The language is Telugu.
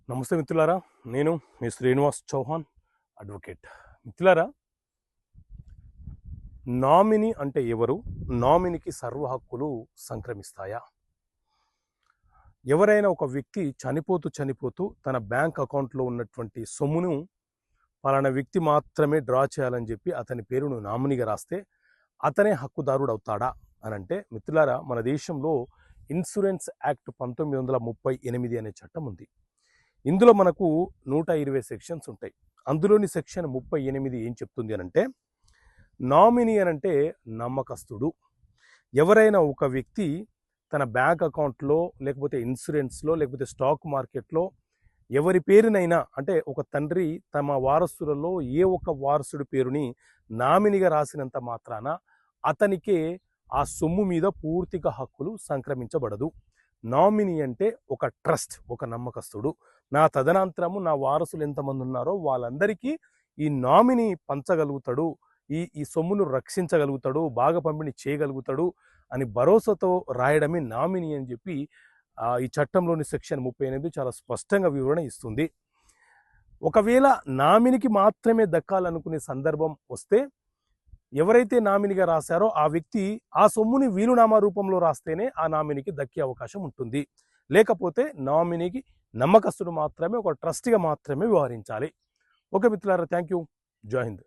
నమస్తే మిత్రులారా, నేను మీ శ్రీనివాస్ చౌహాన్ అడ్వకేట్. మిత్రులారా, నామినీ అంటే ఎవరు? నామినీకి సర్వ హక్కులు సంక్రమిస్తాయా? ఎవరైనా ఒక వ్యక్తి చనిపోతూ తన బ్యాంక్ అకౌంట్లో ఉన్నటువంటి సొమ్మును పలానా వ్యక్తి మాత్రమే డ్రా చేయాలని చెప్పి అతని పేరును నామినీగా రాస్తే అతనే హక్కుదారుడు అవుతాడా అని అంటే, మిత్రులారా, మన దేశంలో ఇన్సూరెన్స్ యాక్ట్ 1938 అనే చట్టం ఉంది. ఇందులో మనకు 120 సెక్షన్స్ ఉంటాయి. అందులోని సెక్షన్ 38 ఏం చెప్తుంది అనంటే, నామినీ అనంటే నమ్మకస్తుడు. ఎవరైనా ఒక వ్యక్తి తన బ్యాంక్ అకౌంట్లో లేకపోతే ఇన్సూరెన్స్లో లేకపోతే స్టాక్ మార్కెట్లో ఎవరి పేరునైనా, అంటే ఒక తండ్రి తమ వారసులలో ఏ ఒక్క వారసుడి పేరుని నామినీగా రాసినంత మాత్రాన అతనికే ఆ సొమ్ము మీద పూర్తిగా హక్కులు సంక్రమించబడదు. నామినీ అంటే ఒక ట్రస్ట్, ఒక నమ్మకస్తుడు. నా తదనంతరము నా వారసులు ఎంతమంది ఉన్నారో వాళ్ళందరికీ ఈ నామినీ పంచగలుగుతాడు, ఈ సొమ్మును రక్షించగలుగుతాడు, బాగా పంపిణీ చేయగలుగుతాడు అని భరోసాతో రాయడమే నామినీ అని చెప్పి ఈ చట్టంలోని సెక్షన్ 38 చాలా స్పష్టంగా వివరణ ఇస్తుంది. ఒకవేళ నామినీకి మాత్రమే దక్కాలనుకునే సందర్భం వస్తే, ఎవరైతే నామినీగా రాశారో ఆ వ్యక్తి ఆ సొమ్ముని వీలునామా రూపంలో రాస్తేనే ఆ నామినీకి దక్కే అవకాశం ఉంటుంది. లేకపోతే నామినీకి నమ్మకస్తుడు మాత్రమే, ఒక ట్రస్టీగా మాత్రమే వ్యవహరించాలి. ఓకే మిత్రులారా, థ్యాంక్ యూ. జై హింద్.